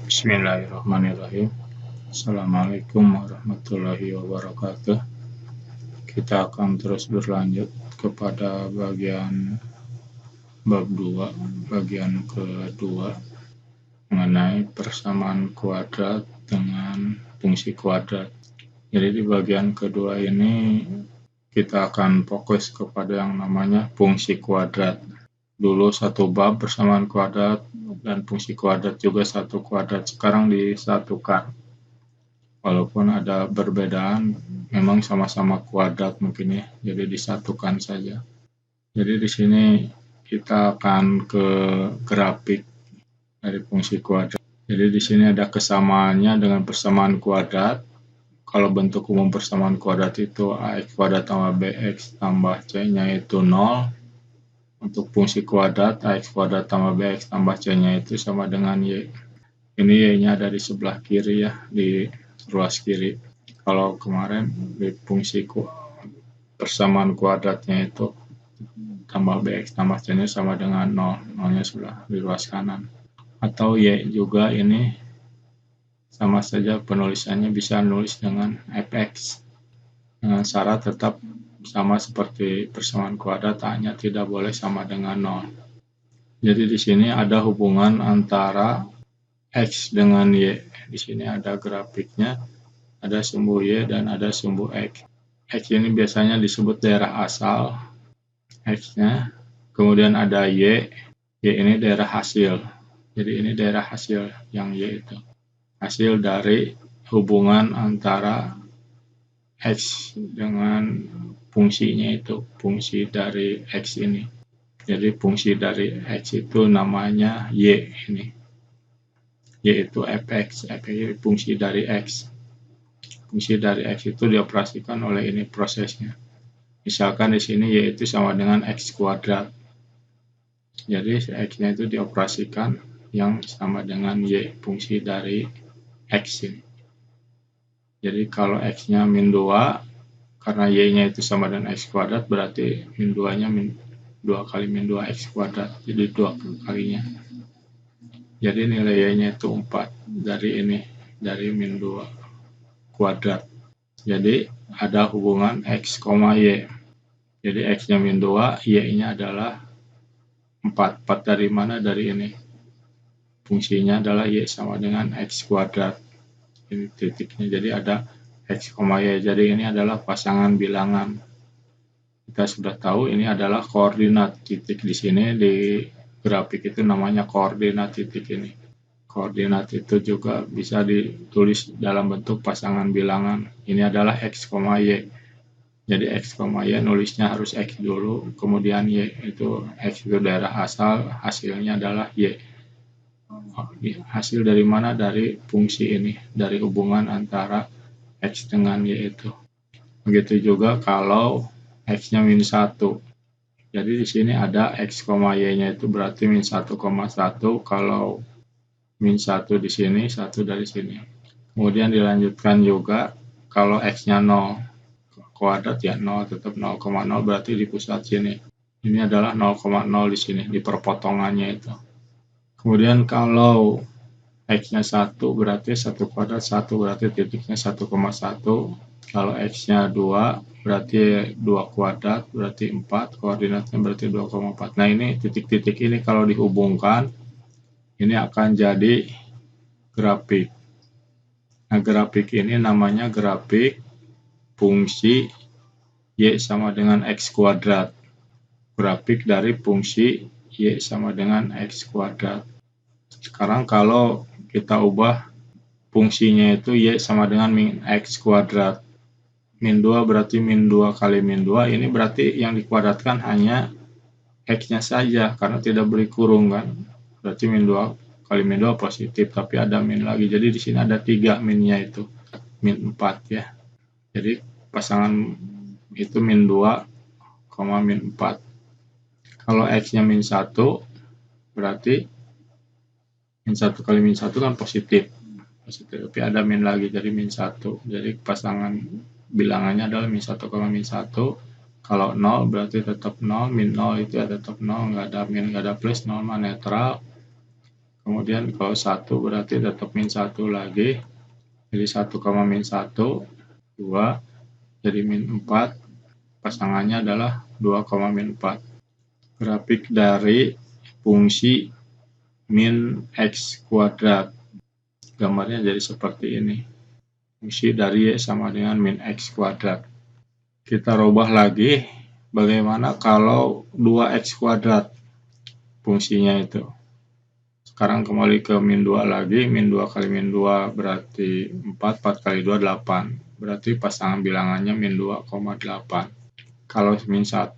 Bismillahirrahmanirrahim. Assalamualaikum warahmatullahi wabarakatuh. Kita akan terus berlanjut kepada bagian bab 2, bagian kedua mengenai persamaan kuadrat dengan fungsi kuadrat. Jadi di bagian kedua ini kita akan fokus kepada yang namanya fungsi kuadrat. Dulu satu bab persamaan kuadrat dan fungsi kuadrat juga satu kuadrat, sekarang disatukan. Walaupun ada perbedaan, memang sama-sama kuadrat mungkin ya, jadi disatukan saja. Jadi di sini kita akan ke grafik dari fungsi kuadrat. Jadi di sini ada kesamaannya dengan persamaan kuadrat. Kalau bentuk umum persamaan kuadrat itu ax kuadrat tambah bx tambah c-nya itu 0. Untuk fungsi kuadrat, ax kuadrat tambah bx tambah c-nya itu sama dengan y. Ini y-nya ada di sebelah kiri ya, di ruas kiri. Kalau kemarin di fungsi persamaan kuadratnya itu tambah bx tambah c-nya sama dengan 0. 0-nya sebelah di ruas kanan. Atau y juga ini sama saja penulisannya bisa nulis dengan fx. Dengan syarat tetap sama seperti persamaan kuadrat, hanya tidak boleh sama dengan 0. Jadi di sini ada hubungan antara x dengan y. Di sini ada grafiknya, ada sumbu y dan ada sumbu x. X ini biasanya disebut daerah asal x-nya. Kemudian ada y ini daerah hasil. Jadi ini daerah hasil yang y itu. Hasil dari hubungan antara x dengan fungsinya itu, fungsi dari x ini. Jadi fungsi dari x itu namanya y ini, yaitu fx, fx fungsi dari x. Fungsi dari x itu dioperasikan oleh ini prosesnya. Misalkan di sini y itu sama dengan x kuadrat. Jadi x-nya itu dioperasikan yang sama dengan y, fungsi dari x ini. Jadi kalau x-nya min 2, karena y-nya itu sama dengan x kuadrat, berarti min 2-nya 2 kali min 2x kuadrat, jadi 2 kalinya. Jadi nilai y-nya itu 4 dari ini, dari min 2 kuadrat. Jadi ada hubungan x, y. Jadi x-nya min 2, y-nya adalah 4. 4 dari mana? Dari ini. Fungsinya adalah y sama dengan x kuadrat. Ini titiknya, jadi ada x, y. Jadi ini adalah pasangan bilangan. Kita sudah tahu ini adalah koordinat. Titik di sini di grafik itu namanya koordinat titik ini. Koordinat itu juga bisa ditulis dalam bentuk pasangan bilangan. Ini adalah x, y. Jadi x, y nulisnya harus x dulu, kemudian y itu x itu daerah asal, hasilnya adalah y. Hasil dari mana? Dari fungsi ini, dari hubungan antara x dengan y itu. Begitu juga kalau x-nya min 1. Jadi di sini ada x, y-nya itu berarti min 1,1. Kalau min 1 di sini, 1 dari sini. Kemudian dilanjutkan juga kalau x-nya 0. Kuadrat ya 0, tetap 0,0 berarti di pusat sini. Ini adalah 0,0 di sini, di perpotongannya itu. Kemudian kalau x-nya 1 berarti 1 kuadrat 1 berarti titiknya 1,1. Kalau x-nya 2 berarti 2 kuadrat berarti 4, koordinatnya berarti 2,4. Nah ini titik-titik ini kalau dihubungkan ini akan jadi grafik. Nah grafik ini namanya grafik fungsi y sama dengan x kuadrat. Grafik dari fungsi y sama dengan x kuadrat. Sekarang kalau kita ubah fungsinya itu y sama dengan min x kuadrat. Min 2 berarti min 2 kali min 2, ini berarti yang dikuadratkan hanya x-nya saja karena tidak beri kurung kan. Berarti min 2 kali min 2 positif, tapi ada min lagi. Jadi di sini ada 3 minnya itu. Min 4 ya. Jadi pasangan itu min 2, min 4. Kalau x-nya min 1 berarti min 1 kali min 1 kan positif, tapi ada min lagi, jadi min 1. Jadi pasangan bilangannya adalah min 1, min 1. Kalau 0 berarti tetap 0, min 0 itu ya tetap 0, nggak ada min, nggak ada plus, 0 mah netral. Kemudian kalau 1 berarti tetap min 1 lagi. Jadi 1, min 1, 2, jadi min 4. Pasangannya adalah 2, min 4. Grafik dari fungsi min x kuadrat. Gambarnya jadi seperti ini. Fungsi dari y sama dengan min x kuadrat. Kita rubah lagi, bagaimana kalau 2x kuadrat fungsinya itu. Sekarang kembali ke min 2 lagi, min 2 kali min 2 berarti 4, 4 kali 2 8. Berarti pasangan bilangannya min 2,8. Kalau min 1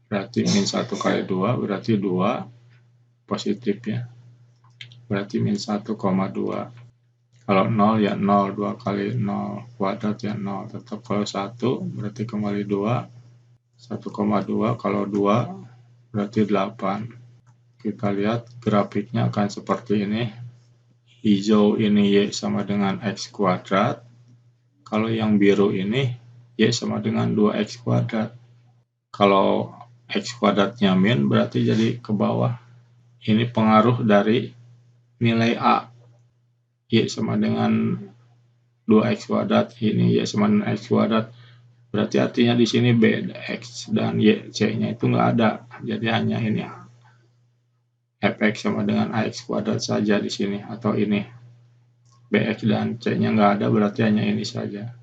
berarti min 1 kali 2 berarti 2 positifnya. Berarti min 1,2. Kalau 0 ya 0, 2 kali 0 kuadrat ya 0. Tetap kalau 1 berarti kembali 2, 1,2 kalau 2 berarti 8. Kita lihat grafiknya akan seperti ini. Hijau ini y sama dengan x kuadrat. Kalau yang biru ini y sama dengan 2x kuadrat. Kalau x kuadratnya min berarti jadi ke bawah. Ini pengaruh dari nilai a. Y sama dengan 2x kuadrat, ini y sama dengan x kuadrat. Berarti artinya di sini b, x dan y, c-nya itu nggak ada. Jadi hanya ini fx sama dengan ax kuadrat saja di sini, atau ini bx dan c-nya nggak ada, berarti hanya ini saja.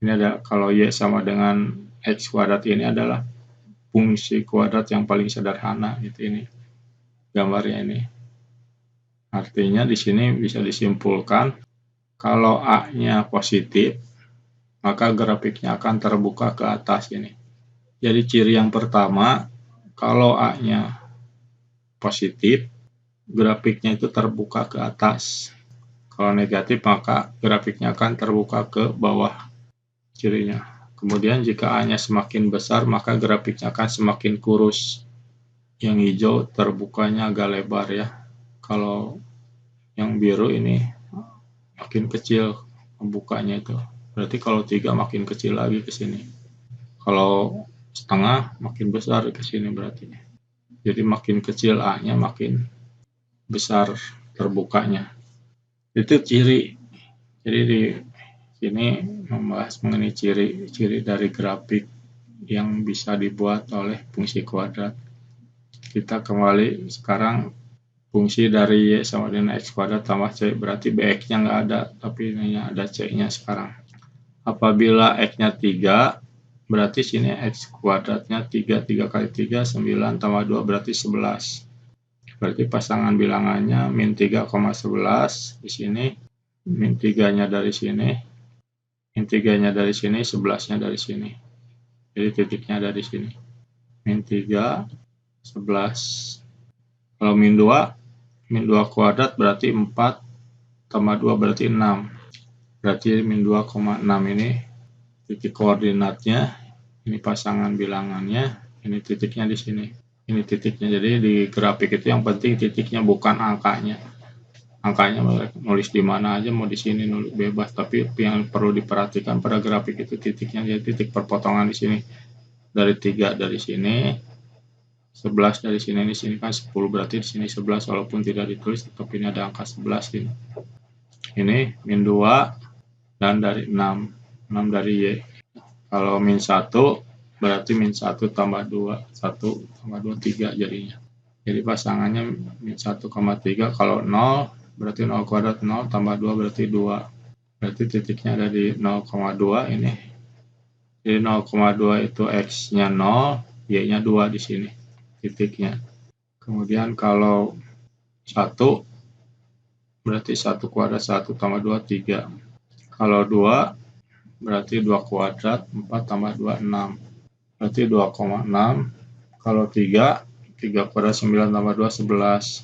Ini ada kalau y sama dengan x kuadrat, ini adalah fungsi kuadrat yang paling sederhana. Itu ini gambarnya ini. Artinya di sini bisa disimpulkan kalau a-nya positif, maka grafiknya akan terbuka ke atas ini. Jadi ciri yang pertama, kalau a-nya positif, grafiknya itu terbuka ke atas. Kalau negatif, maka grafiknya akan terbuka ke bawah cirinya. Kemudian jika A-nya semakin besar, maka grafiknya akan semakin kurus. Yang hijau terbukanya agak lebar ya. Kalau yang biru ini makin kecil pembukanya itu. Berarti kalau 3 makin kecil lagi ke sini. Kalau setengah makin besar ke sini berarti. Jadi makin kecil A-nya makin besar terbukanya. Itu ciri. Jadi di sini membahas mengenai ciri-ciri dari grafik yang bisa dibuat oleh fungsi kuadrat. Kita kembali sekarang fungsi dari y sama dengan x kuadrat tambah c, berarti bx-nya nggak ada, tapi ini ada c-nya sekarang. Apabila x-nya 3, berarti sini x kuadratnya 3, 3 kali 3, 9 tambah 2 berarti 11. Berarti pasangan bilangannya min 3,11 di sini, min 3-nya dari sini, min 3-nya dari sini, 11-nya dari sini. Jadi titiknya ada di sini. Min 3, 11. Kalau min 2 kuadrat berarti 4 tambah 2 berarti 6. Berarti min 2,6 ini titik koordinatnya, ini pasangan bilangannya, ini titiknya di sini. Ini titiknya. Jadi di grafik itu yang penting titiknya, bukan angkanya. Angkanya nulis di mana aja, mau di sini nulis bebas, tapi yang perlu diperhatikan pada grafik itu titiknya, jadi titik perpotongan di sini. Dari 3 dari sini, 11 dari sini, di sini kan 10, berarti di sini 11 walaupun tidak ditulis, tetap ini ada angka 11 ini. Ini min 2 dan dari 6 dari y. Kalau min 1 berarti min 1 tambah 2, 1 tambah 2 3 jadinya. Jadi pasangannya min 1,3. Kalau 0 berarti 0 kuadrat, 0 tambah 2 berarti 2. Berarti titiknya ada di 0,2 ini. Jadi 0,2 itu x-nya 0, y-nya 2 di sini titiknya. Kemudian kalau 1 berarti 1 kuadrat, 1 tambah 2 3. Kalau 2 berarti 2 kuadrat, 4 tambah 2 6. Berarti 2,6. Kalau 3 kuadrat, 9 tambah 2 11.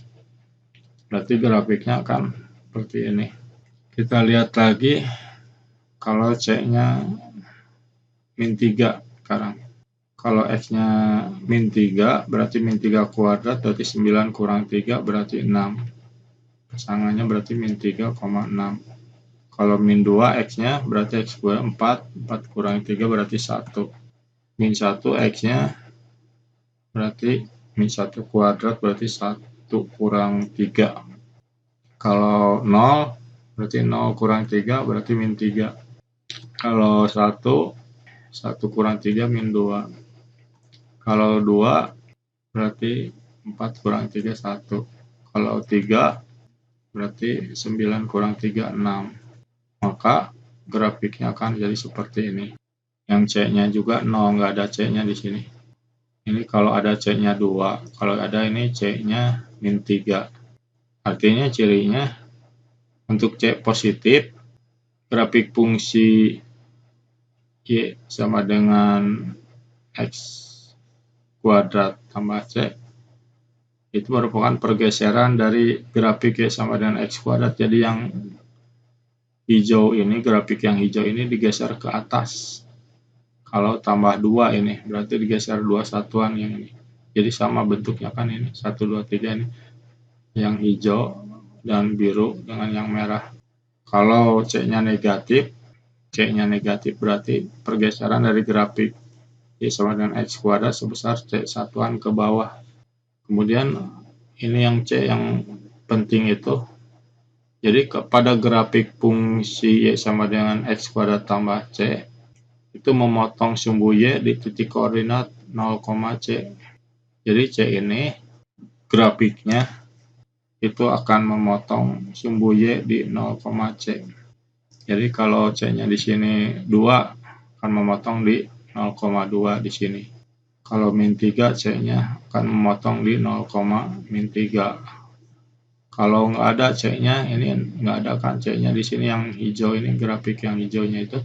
Berarti grafiknya akan seperti ini. Kita lihat lagi kalau C-nya min 3 sekarang. Kalau X-nya min 3 berarti min 3 kuadrat, berarti 9 kurang 3 berarti 6. Pasangannya berarti min 3,6. Kalau min 2 X-nya berarti X kuadrat 4, 4 kurang 3 berarti 1. Min 1 X-nya berarti min 1 kuadrat berarti 1 kurang 3 Kalau 0 berarti 0 kurang 3 berarti min 3. Kalau 1 kurang 3 min 2. Kalau 2 berarti 4 kurang 3 1. Kalau 3 berarti 9 kurang 3 6. Maka grafiknya akan jadi seperti ini. Yang C-nya juga 0, nggak ada C-nya di sini. Ini kalau ada C-nya 2, kalau ada ini C-nya min 3. Artinya cirinya untuk C positif, grafik fungsi Y sama dengan X kuadrat tambah C itu merupakan pergeseran dari grafik Y sama dengan X kuadrat. Jadi yang hijau ini, grafik yang hijau ini digeser ke atas. Kalau tambah 2 ini, berarti digeser 2 satuan yang ini. Jadi sama bentuknya kan ini, 1, 2, 3 ini. Yang hijau dan biru dengan yang merah. Kalau C-nya negatif berarti pergeseran dari grafik Y sama dengan X kuadrat sebesar C satuan ke bawah. Kemudian ini yang C yang penting itu. Jadi pada grafik fungsi Y sama dengan X kuadrat tambah C, itu memotong sumbu Y di titik koordinat 0, C. Jadi C ini grafiknya itu akan memotong sumbu Y di 0, C. Jadi kalau C-nya di sini 2 akan memotong di 0,2 di sini. Kalau min 3 C-nya akan memotong di 0, min 3. Kalau nggak ada C-nya, ini nggak ada kan C-nya di sini yang hijau ini, grafik yang hijaunya itu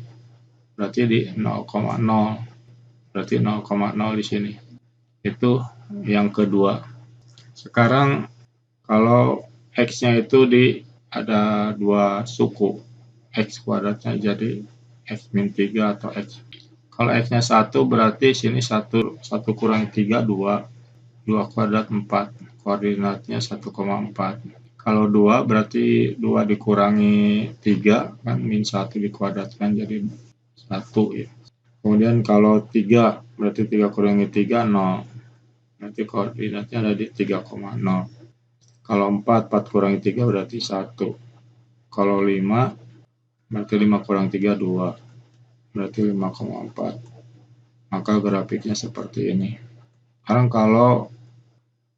berarti di 0,0. Berarti 0,0 di sini. Itu yang kedua. Sekarang kalau X-nya itu ada 2 suku. X kuadratnya jadi X min 3 atau X. Kalau X-nya 1 berarti sini 1 kurang 3 2. 2 kuadrat 4. Koordinatnya 1,4. Kalau 2 berarti 2 dikurangi 3 kan min 1 dikuadratkan jadi 1 ya. Kemudian kalau 3 berarti 3 kurangi 3 0. Nanti koordinatnya ada di 3,0. Kalau 4 kurangi 3 berarti 1. Kalau 5 berarti 5 kurang 3 2. Berarti 5,4. Maka grafiknya seperti ini. Sekarang kalau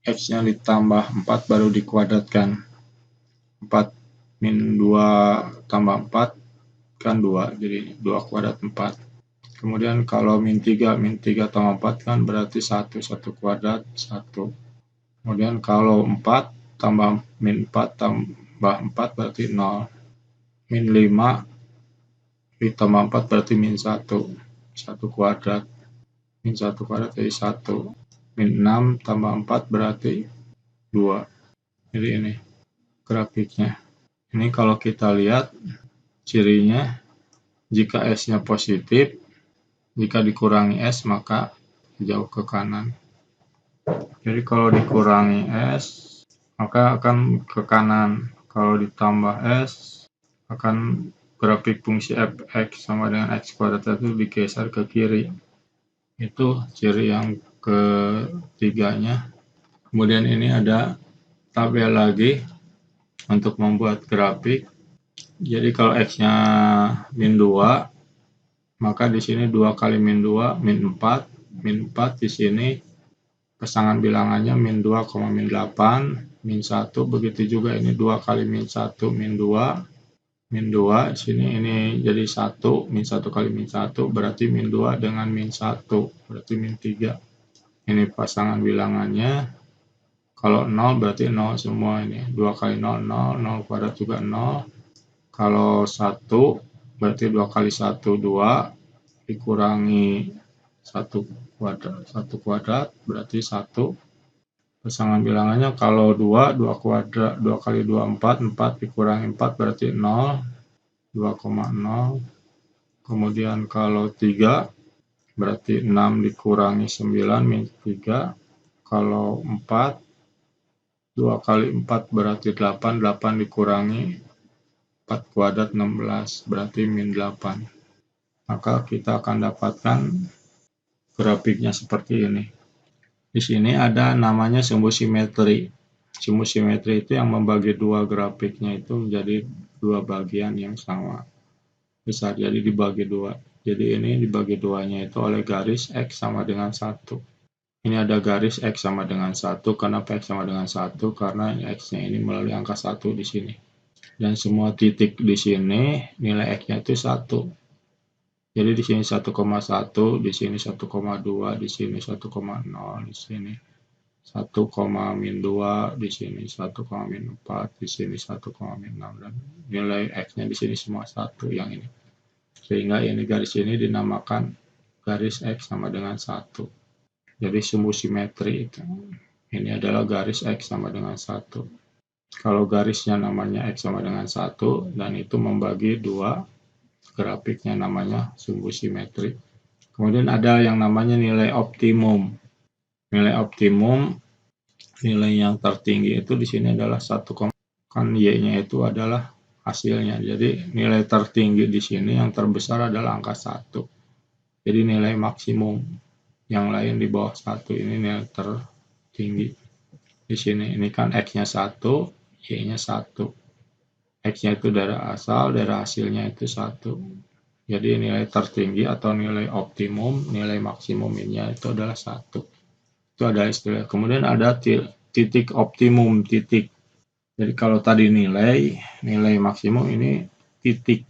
X-nya ditambah 4 baru dikuadratkan. 4 min 2 tambah 4 kan 2, jadi 2 kuadrat 4. Kemudian kalau min 3 tambah 4 kan berarti 1 kuadrat 1. Kemudian kalau 4 tambah min 4 tambah 4 berarti 0. Min 5 ditambah 4 berarti min 1 kuadrat. Min 1 kuadrat jadi 1. Min 6 tambah 4 berarti 2. Jadi ini grafiknya. Ini kalau kita lihat cirinya, jika S-nya positif, jika dikurangi S maka jauh ke kanan. Jadi kalau dikurangi S maka akan ke kanan. Kalau ditambah S akan grafik fungsi f(x) sama dengan X kuadrat itu digeser ke kiri. Itu ciri yang ketiganya. Kemudian ini ada tabel lagi untuk membuat grafik. Jadi kalau X-nya min 2, maka di sini 2 kali min 2, min 4. Min 4 di sini pasangan bilangannya min 2, min 8, min 1. Begitu juga ini 2 kali min 1, min 2. Min 2, sini ini jadi 1, min 1 kali min 1, berarti min 2 dengan min 1, berarti min 3. Ini pasangan bilangannya. Kalau 0 berarti 0 semua ini. 2 kali 0, 0, 0 kuadrat juga 0. Kalau 1 berarti 2 kali 1, 2, dikurangi 1 kuadrat berarti 1. Pasangan bilangannya kalau 2 kuadrat, 2 kali 2, 4, 4 dikurangi 4 berarti 0, 2,0. Kemudian kalau 3 berarti 6 dikurangi 9 min 3. Kalau 4, 2 kali 4 berarti 8, 8 dikurangi 4 kuadrat 16 berarti min 8. Maka kita akan dapatkan grafiknya seperti ini. Di sini ada namanya sumbu simetri. Sumbu simetri itu yang membagi dua grafiknya itu menjadi dua bagian yang sama besar, jadi dibagi dua. Jadi ini dibagi duanya itu oleh garis X sama dengan 1. Ini ada garis X sama dengan 1. Kenapa X sama dengan 1? Karena X-nya ini melalui angka 1 di sini. Dan semua titik di sini nilai X-nya itu 1. Jadi di sini 1,1, di sini 1,2, di sini 1,0, di sini 1,-2, di sini 1,-4, di sini 1,-6, dan nilai X-nya di sini semua 1 yang ini. Sehingga ini garis ini dinamakan garis X sama dengan 1. Jadi sumbu simetri itu. Ini adalah garis X sama dengan 1. Kalau garisnya namanya X sama dengan 1 dan itu membagi dua, grafiknya namanya sumbu simetri. Kemudian ada yang namanya nilai optimum. Nilai optimum, nilai yang tertinggi itu di sini adalah 1, kan Y-nya itu adalah hasilnya. Jadi nilai tertinggi di sini yang terbesar adalah angka 1. Jadi nilai maksimum. Yang lain di bawah 1 ini nilai tertinggi. Di sini ini kan X-nya 1, Y-nya 1. X-nya itu dari asal, dari hasilnya itu 1. Jadi nilai tertinggi atau nilai optimum, nilai maksimumnya itu adalah 1. Itu ada istilah. Kemudian ada titik optimum, titik. Jadi kalau tadi nilai maksimum, ini titik.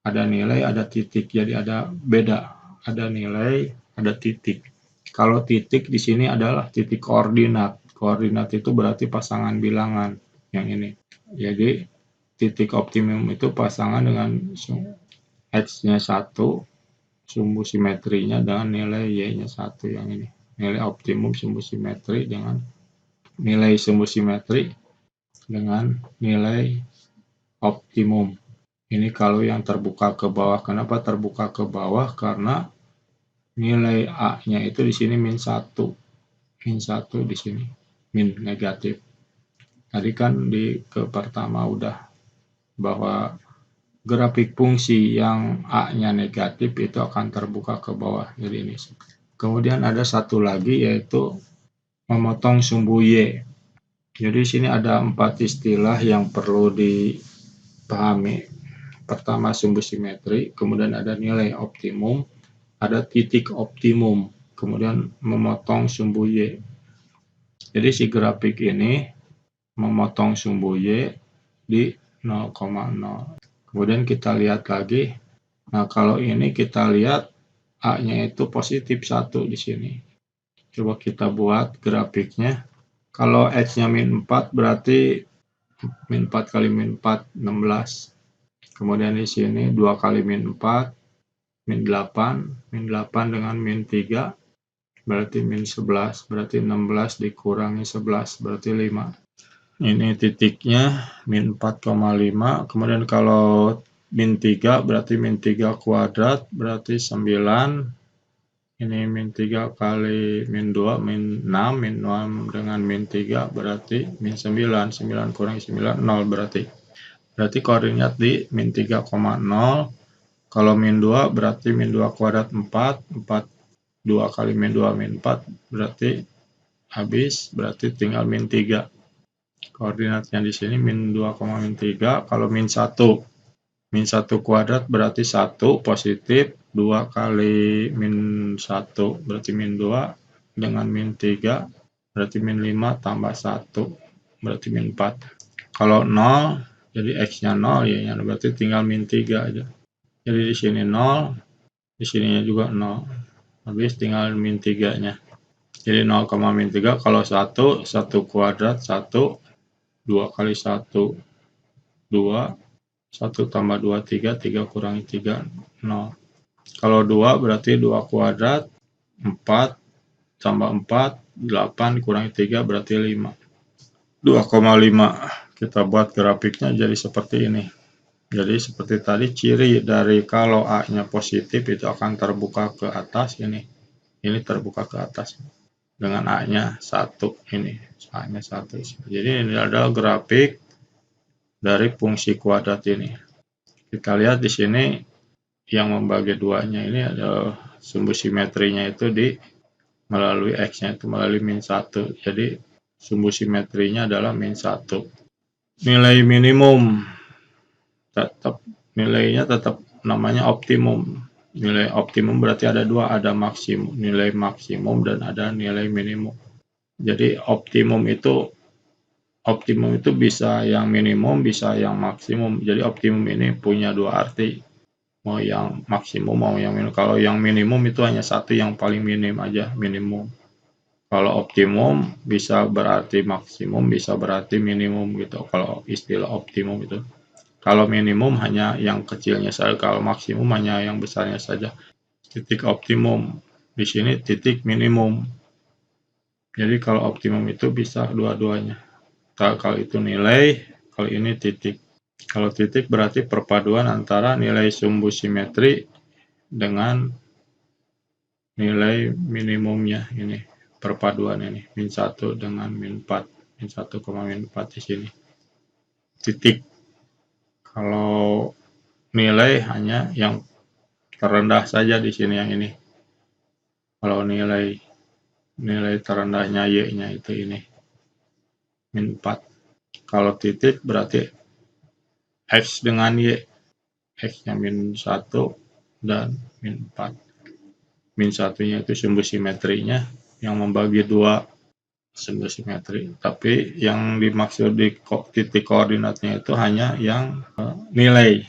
Ada nilai, ada titik. Jadi ada beda. Ada nilai, ada titik. Kalau titik di sini adalah titik koordinat. Koordinat itu berarti pasangan bilangan yang ini. Jadi titik optimum itu pasangan dengan X-nya 1, sumbu simetrinya dengan nilai Y-nya 1 yang ini. Nilai optimum sumbu simetri dengan nilai sumbu simetri dengan nilai optimum. Ini kalau yang terbuka ke bawah. Kenapa terbuka ke bawah? Karena nilai A-nya itu di sini min 1. Min 1 di sini. Min negatif. Tadi kan di pertama udah bahwa grafik fungsi yang A-nya negatif itu akan terbuka ke bawah. Jadi ini. Kemudian ada satu lagi yaitu memotong sumbu Y. Jadi sini ada 4 istilah yang perlu dipahami. Pertama sumbu simetri, kemudian ada nilai optimum, ada titik optimum, kemudian memotong sumbu Y. Jadi si grafik ini memotong sumbu Y di 0,0. Kemudian kita lihat lagi. Nah, kalau ini kita lihat A-nya itu positif 1 di sini. Coba kita buat grafiknya. Kalau X-nya min 4 berarti min 4 kali min 4, 16. Kemudian di sini 2 kali min 4, min 8. Min 8 dengan min 3, berarti min 11. Berarti 16 dikurangi 11, berarti 5. Ini titiknya, min 4,5. Kemudian kalau min 3, berarti min 3 kuadrat, berarti 9. Ini min 3 kali min 2, min 6. Min 6 dengan min 3, berarti min 9. 9 kurangi 9, 0 berarti. Berarti koordinat di min 3,0. Kalau min 2 berarti min 2 kuadrat 4. 2 kali min 2 min 4 berarti habis, berarti tinggal min 3. Koordinatnya di sini min 2, min 3. Kalau min 1. Min 1 kuadrat berarti 1 positif. 2 kali min 1 berarti min 2 dengan min 3 berarti min 5 tambah 1 berarti min 4. Kalau 0 jadi X-nya 0, Y-nya berarti tinggal min 3 aja. Jadi di sini 0, di sininya juga 0. Habis tinggal min 3-nya. Jadi 0, min 3 kalau 1 kuadrat 1, 2 kali 1 2, 1 tambah 2 3, 3 kurangi 3 0. Kalau 2 berarti 2 kuadrat 4 tambah 4 8 kurangi 3 berarti 5. 2,5. Kita buat grafiknya jadi seperti ini. Jadi seperti tadi ciri dari kalau A-nya positif itu akan terbuka ke atas ini. Ini terbuka ke atas dengan A-nya 1 ini. A-nya 1. Jadi ini adalah grafik dari fungsi kuadrat ini. Kita lihat di sini yang membagi duanya ini adalah sumbu simetrinya itu melalui X-nya itu melalui min 1. Jadi sumbu simetrinya adalah min 1. Nilai minimum tetap, nilainya tetap namanya optimum. Nilai optimum berarti ada dua, ada maksimum, nilai maksimum dan ada nilai minimum. Jadi optimum itu bisa yang minimum, bisa yang maksimum. Jadi optimum ini punya dua arti, mau yang maksimum mau yang minimum. Kalau yang minimum itu hanya satu, yang paling minim aja, minimum. Kalau optimum bisa berarti maksimum, bisa berarti minimum gitu. Kalau istilah optimum itu. Kalau minimum hanya yang kecilnya saja, kalau maksimum hanya yang besarnya saja. Titik optimum di sini titik minimum. Jadi kalau optimum itu bisa dua-duanya. Kalau itu nilai, kalau ini titik. Kalau titik berarti perpaduan antara nilai sumbu simetri dengan nilai minimumnya ini. Perpaduan ini, min 1 dengan min 4. Min 1, min 4 di sini. Titik. Kalau nilai hanya yang terendah saja di sini yang ini. Kalau nilai terendahnya y-nya itu ini, min 4. Kalau titik berarti x dengan y, x-nya min 1 dan min 4. Min 1-nya itu sumbu simetrinya yang membagi dua sumbu simetri. Tapi yang dimaksud di titik koordinatnya itu hanya yang nilai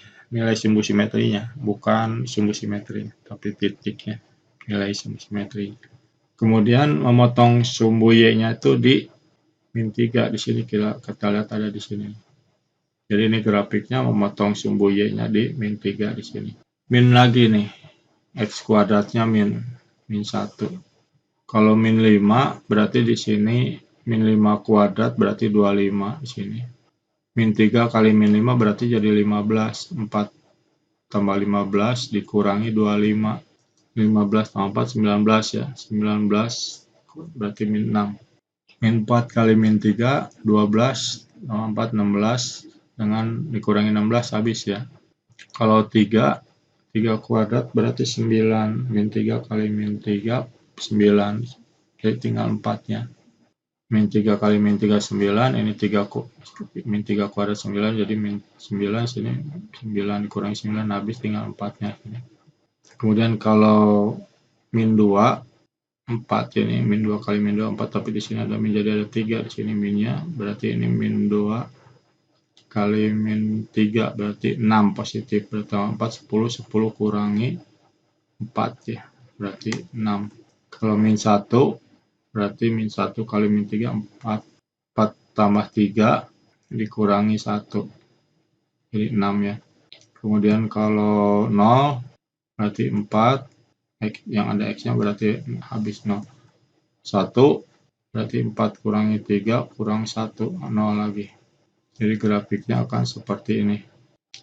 sumbu simetrinya, bukan sumbu simetri, tapi titiknya, nilai sumbu simetri. Kemudian memotong sumbu y-nya itu di min 3 di sini, kita lihat ada di sini. Jadi ini grafiknya memotong sumbu y-nya di min 3 di sini. Min lagi nih, x kuadratnya min 1. Kalau min 5 berarti di sini min 5 kuadrat berarti 25 di sini. Min 3 kali min 5 berarti jadi 15. 4 tambah 15 dikurangi 25. 15 tambah 4 19 ya. 19 berarti min 6. Min 4 kali min 3 12 tambah 4 16 dengan dikurangi 16 habis ya. Kalau 3 kuadrat berarti 9. Min 3 kali min 3 9. Jadi tinggal 4-nya. Min 3 kali min 3 9, ini 3 min 3 kuadrat 9, jadi min 9 sini 9 dikurangi 9 habis, tinggal 4-nya. Kemudian kalau min 2 4 ini, min 2 kali min 2 4, tapi di sini ada min, jadi ada 3 di sini minnya, berarti ini min 2 kali min 3 berarti 6 positif, berarti 4 10 kurangi 4 ya, berarti 6. Kalau min 1 berarti min 1 kali min 3 4 tambah 3 dikurangi 1 jadi 6 ya. Kemudian kalau 0 berarti 4, yang ada x-nya berarti habis 0. 1 berarti 4 kurangi 3 kurang 1, 0 lagi. Jadi grafiknya akan seperti ini.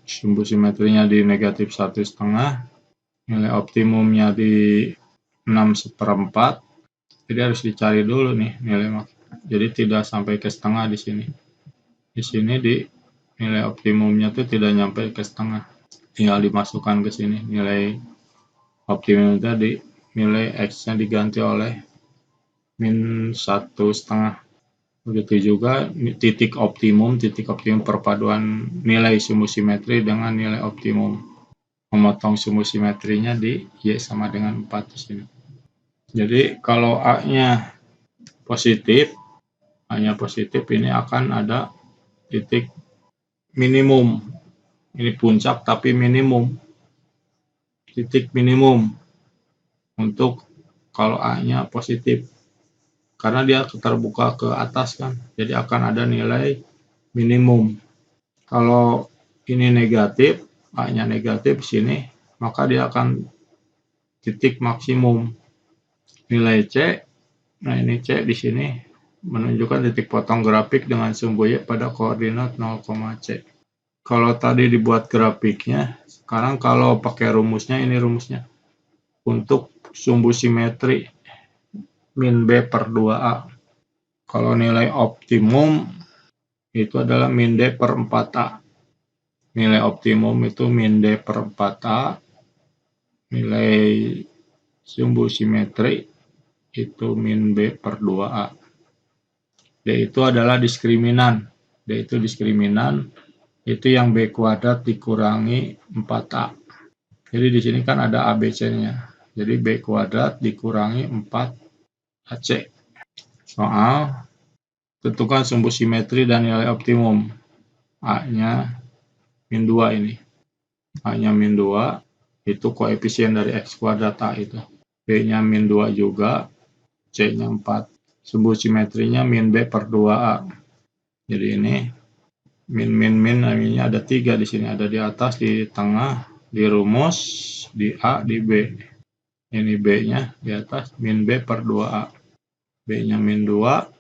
Sumbu simetrinya di negatif 1,5, nilai optimumnya di 6/4. Jadi harus dicari dulu nih nilai maksimum. Jadi tidak sampai ke setengah di sini. Di sini di nilai optimumnya tuh tidak nyampe ke setengah. Tinggal dimasukkan ke sini nilai optimum tadi, nilai x-nya diganti oleh min 1,5. Begitu juga titik optimum perpaduan nilai sumbu simetri dengan nilai optimum. Memotong sumbu simetrinya di y sama dengan 4 di sini. Jadi kalau A-nya positif, ini akan ada titik minimum. Ini puncak tapi minimum. Titik minimum untuk kalau A-nya positif. Karena dia terbuka ke atas kan, jadi akan ada nilai minimum. Kalau ini negatif, A-nya negatif sini, maka dia akan titik maksimum. Nilai C, nah ini C di sini menunjukkan titik potong grafik dengan sumbu Y pada koordinat 0, C. Kalau tadi dibuat grafiknya, sekarang kalau pakai rumusnya, ini rumusnya. Untuk sumbu simetri min B per 2A. Kalau nilai optimum itu adalah min D per 4A. Nilai optimum itu min D per 4A. Nilai sumbu simetri itu min B per 2A. D itu adalah diskriminan. D itu diskriminan, itu yang B kuadrat dikurangi 4A. Jadi di sini kan ada ABC-nya. Jadi B kuadrat dikurangi 4AC. Soal, tentukan sumbu simetri dan nilai optimum. A-nya min 2 ini. A-nya min 2, itu koefisien dari X kuadrat A itu. B-nya min 2 juga, C-nya 4. Sumbu simetrinya min B per 2A. Jadi ini min ini ada 3 di sini. Ada di atas, di tengah, di rumus, di A, di B. Ini B-nya di atas, min B per 2A. B-nya min 2,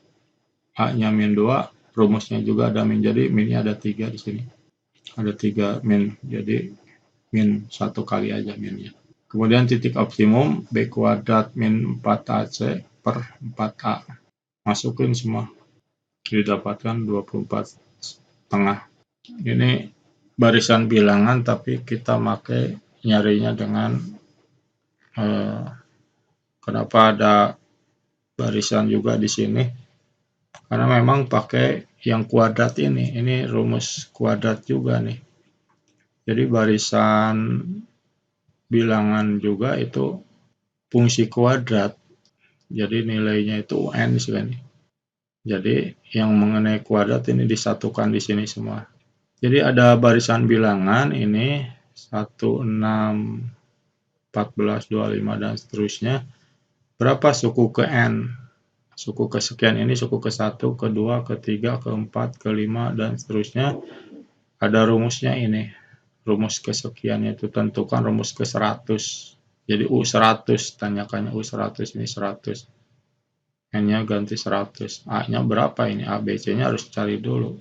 A-nya min 2, rumusnya juga ada min. Jadi minnya ada 3 di sini. Ada 3 min, jadi min 1 kali aja minnya. Kemudian titik optimum, B kuadrat min 4AC per 4A. Masukin semua. Didapatkan 24,5. Ini barisan bilangan, tapi kita pakai nyarinya dengan kenapa ada barisan juga di sini? Karena memang pakai yang kuadrat ini rumus kuadrat juga nih. Jadi barisan bilangan juga itu fungsi kuadrat. Jadi nilainya itu UN di sini. Jadi yang mengenai kuadrat ini disatukan di sini semua. Jadi ada barisan bilangan ini 1, 6, 14, 25 dan seterusnya. Berapa suku ke N? Suku kesekian ini suku ke-1, ke-2, ke-3, ke-4, ke-5 dan seterusnya. Ada rumusnya ini. Rumus kesekian itu tentukan rumus ke-100. Jadi U100, tanyakannya U100, ini 100. N-nya ganti 100. A-nya berapa ini? A, B, C-nya harus cari dulu.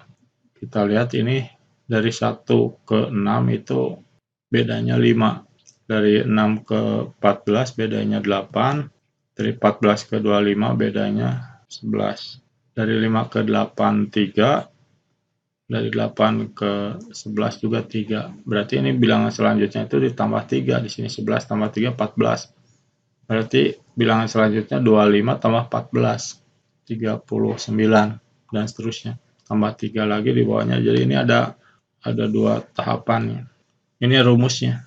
Kita lihat ini dari 1 ke 6 itu bedanya 5. Dari 6 ke 14 bedanya 8. Dari 14 ke 25 bedanya 11. Dari 5 ke 8, 3. Dari 8 ke 11 juga 3. Berarti ini bilangan selanjutnya itu ditambah 3. Di sini 11 tambah 3, 14. Berarti bilangan selanjutnya 25 tambah 14. 39 dan seterusnya. Tambah 3 lagi di bawahnya. Jadi ini ada 2 tahapan. Ini rumusnya.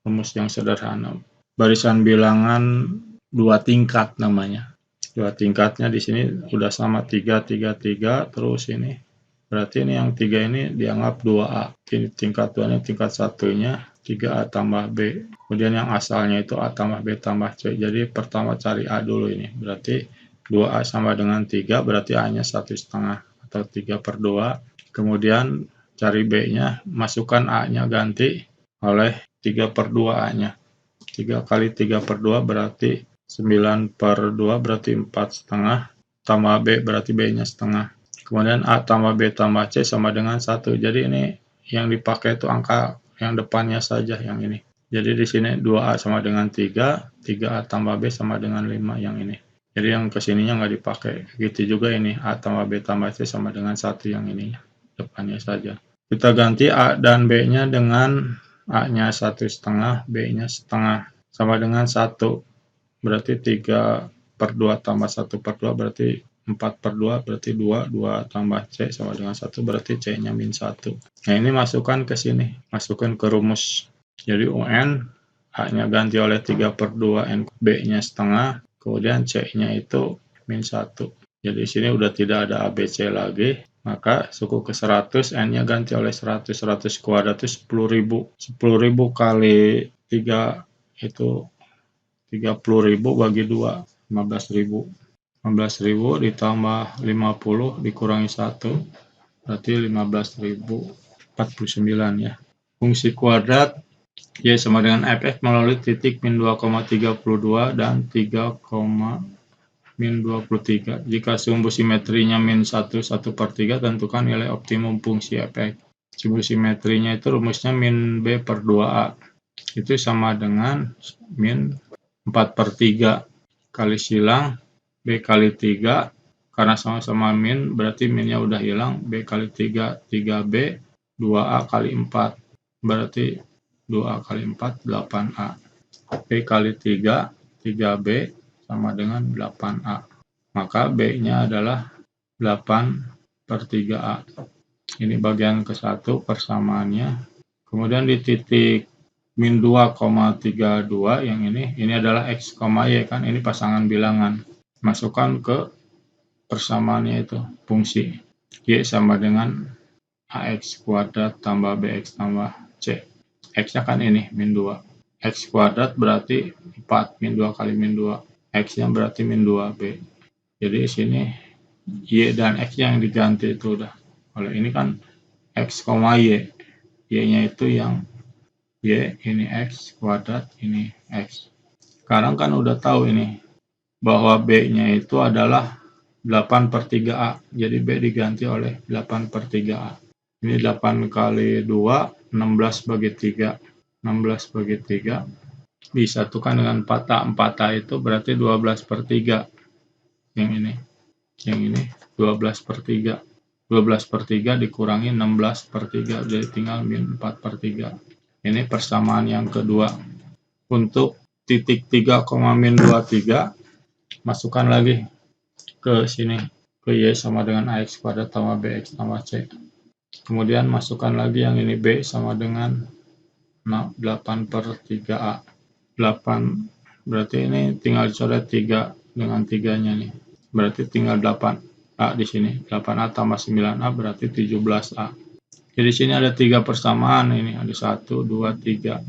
Rumus yang sederhana. Barisan bilangan 2 tingkat namanya. 2 tingkatnya di sini udah sama 3, 3, 3. Terus ini. Berarti ini yang 3 ini dianggap 2A. Ini tingkat 2-nya, tingkat 1-nya 3A tambah B. Kemudian yang asalnya itu A tambah B tambah C. Jadi pertama cari A dulu ini. Berarti 2A sama dengan 3, berarti A-nya 1,5 atau 3 per 2. Kemudian cari B-nya, masukkan A-nya ganti oleh 3 per 2 A-nya. 3 kali 3 per 2 berarti 9 per 2 berarti 4,5. Tambah B berarti B-nya setengah. Kemudian A tambah B tambah C sama dengan 1. Jadi ini yang dipakai itu angka yang depannya saja yang ini. Jadi di sini 2A sama dengan 3, 3A tambah B sama dengan 5 yang ini. Jadi yang kesininya nggak dipakai. Gitu juga ini A tambah B tambah C sama dengan 1 yang ini. Depannya saja. Kita ganti A dan B-nya dengan A-nya 1,5, B-nya setengah. Sama dengan 1. Berarti 3 per 2 tambah 1 per 2 berarti 4 per 2 berarti 2, 2 tambah C sama dengan 1 berarti C-nya min 1. Nah ini masukkan ke sini, masukkan ke rumus. Jadi UN, A-nya ganti oleh 3 per 2, N, B-nya setengah, kemudian C-nya itu min 1. Jadi di sini udah tidak ada ABC lagi, maka suku ke 100, N-nya ganti oleh 100, 100 kuadrat itu 10.000. 10.000 kali 3 itu 30.000 bagi 2, 15.000. 15.000 ditambah 50 dikurangi 1, berarti 15.049 ya. Fungsi kuadrat Y sama dengan fx melalui titik min 2,32 dan 3, min 23. Jika sumbu simetrinya min 1, 1 per 3, tentukan nilai optimum fungsi fx. Sumbu simetrinya itu rumusnya min B per 2A. Itu sama dengan min 4 per 3 kali silang B kali 3, karena sama-sama min, berarti minnya udah hilang. B kali 3, 3B, 2A kali 4, berarti 2A kali 4, 8A. B kali 3, 3B, sama dengan 8A. Maka B-nya adalah 8/3A. Ini bagian ke-1 persamaannya. Kemudian di titik min 2,32 yang ini adalah X, Y kan, ini pasangan bilangan. Masukkan ke persamaannya itu, fungsi Y sama dengan AX kuadrat tambah BX tambah C. X-nya kan ini, min 2. X kuadrat berarti 4, min 2 kali min 2. X-nya berarti min 2B. Jadi sini Y dan X yang diganti itu udah. Kalau ini kan X, Y. Y-nya itu yang Y, ini X kuadrat, ini X. Sekarang kan udah tahu ini, bahwa B-nya itu adalah 8/3A. Jadi B diganti oleh 8/3A. Ini 8 kali 2, 16 bagi 3. 16 bagi 3 disatukan dengan 4A. 4A itu berarti 12/3. Yang ini 12/3. 12/3 dikurangi 16/3, jadi tinggal min 4/3. Ini persamaan yang kedua. Untuk titik 3,-23, masukkan lagi ke sini, ke Y sama dengan AX kuadrat tambah BX tambah C. Kemudian masukkan lagi yang ini B sama dengan 8/3A. 8 berarti ini tinggal dicoret 3 dengan 3-nya nih. Berarti tinggal 8A di sini. 8A tambah 9A berarti 17A. Jadi sini ada 3 persamaan, ini ada 1, 2, 3.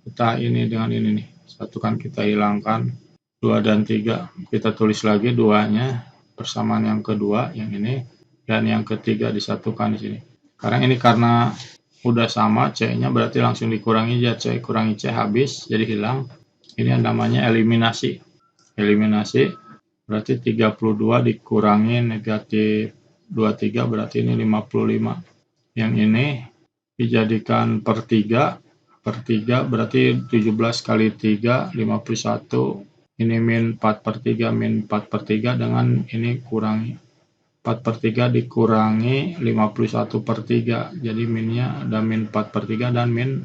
Kita ini dengan ini nih. 1 kan kita hilangkan, 2 dan 3 kita tulis lagi 2-nya, persamaan yang kedua yang ini, dan yang ketiga disatukan di sini. Sekarang ini karena udah sama C-nya berarti langsung dikurangi aja, C kurangi C habis, jadi hilang. Ini yang namanya eliminasi. Eliminasi berarti 32 dikurangi negatif 23 berarti ini 55. Yang ini dijadikan per 3 berarti 17 kali 3 51. Ini min 4/3, min 4/3 dengan ini kurangi 4/3 dikurangi 51/3. Jadi minnya ada min 4/3 dan min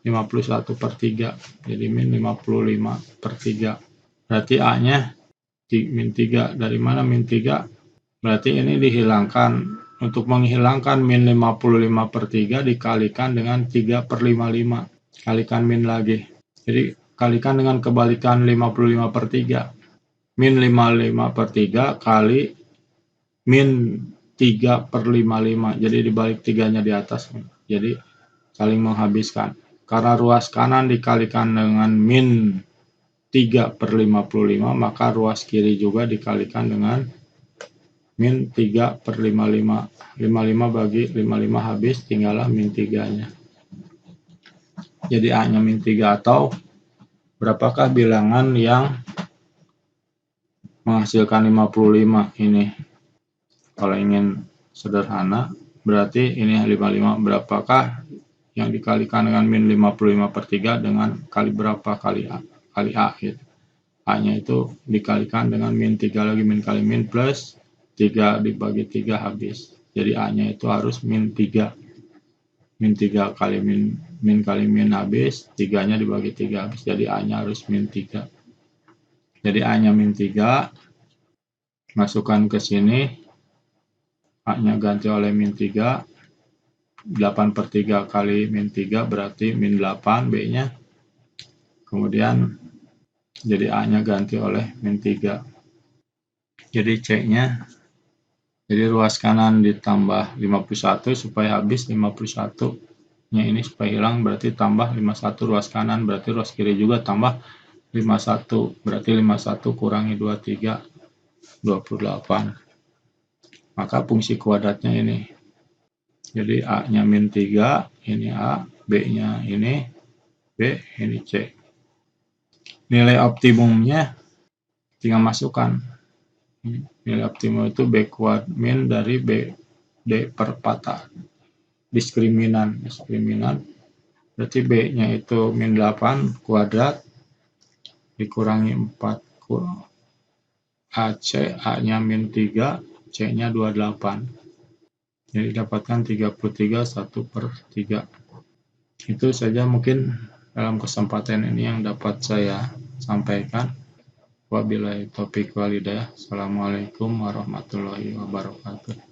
51/3. Jadi min 55/3. Berarti A-nya min 3. Dari mana min 3? Berarti ini dihilangkan. Untuk menghilangkan min 55/3 dikalikan dengan 3/55. Kalikan min lagi. Jadi kalikan dengan kebalikan 55/3. Min 55/3 kali min 3/55. Jadi dibalik 3-nya di atas. Jadi saling menghabiskan. Karena ruas kanan dikalikan dengan min 3/55, maka ruas kiri juga dikalikan dengan min 3/55. 55 bagi 55 habis, tinggallah min 3-nya. Jadi A-nya min 3, atau berapakah bilangan yang menghasilkan 55 ini? Kalau ingin sederhana, berarti ini 55. Berapakah yang dikalikan dengan min 55/3 dengan kali berapa kali A? Kali A gitu. A-nya itu dikalikan dengan min 3 lagi, min kali min plus 3 dibagi 3 habis. Jadi A-nya itu harus min 3. Min 3 kali min kali min habis, 3-nya dibagi 3 habis. Jadi A-nya harus min 3. Jadi A-nya min 3. Masukkan ke sini. A-nya ganti oleh min 3. 8/3 kali min 3 berarti min 8 B-nya. Kemudian jadi A-nya ganti oleh min 3. Jadi C-nya, jadi ruas kanan ditambah 51 supaya habis 51-nya ini supaya hilang, berarti tambah 51 ruas kanan, berarti ruas kiri juga tambah 51. Berarti 51 kurangi 23, 28. Maka fungsi kuadratnya ini. Jadi A-nya min 3, ini A, B-nya ini B, ini C. Nilai optimumnya tinggal masukkan. Nilai optimum itu B kuad min dari B, D per 4A. Diskriminan. Berarti B-nya itu min 8 kuadrat dikurangi 4 AC, A-nya min 3, C-nya 28. Jadi dapatkan 33 1/3. Itu saja mungkin dalam kesempatan ini yang dapat saya sampaikan. Wabillahi taufiq walhidayah. Assalamualaikum warahmatullahi wabarakatuh.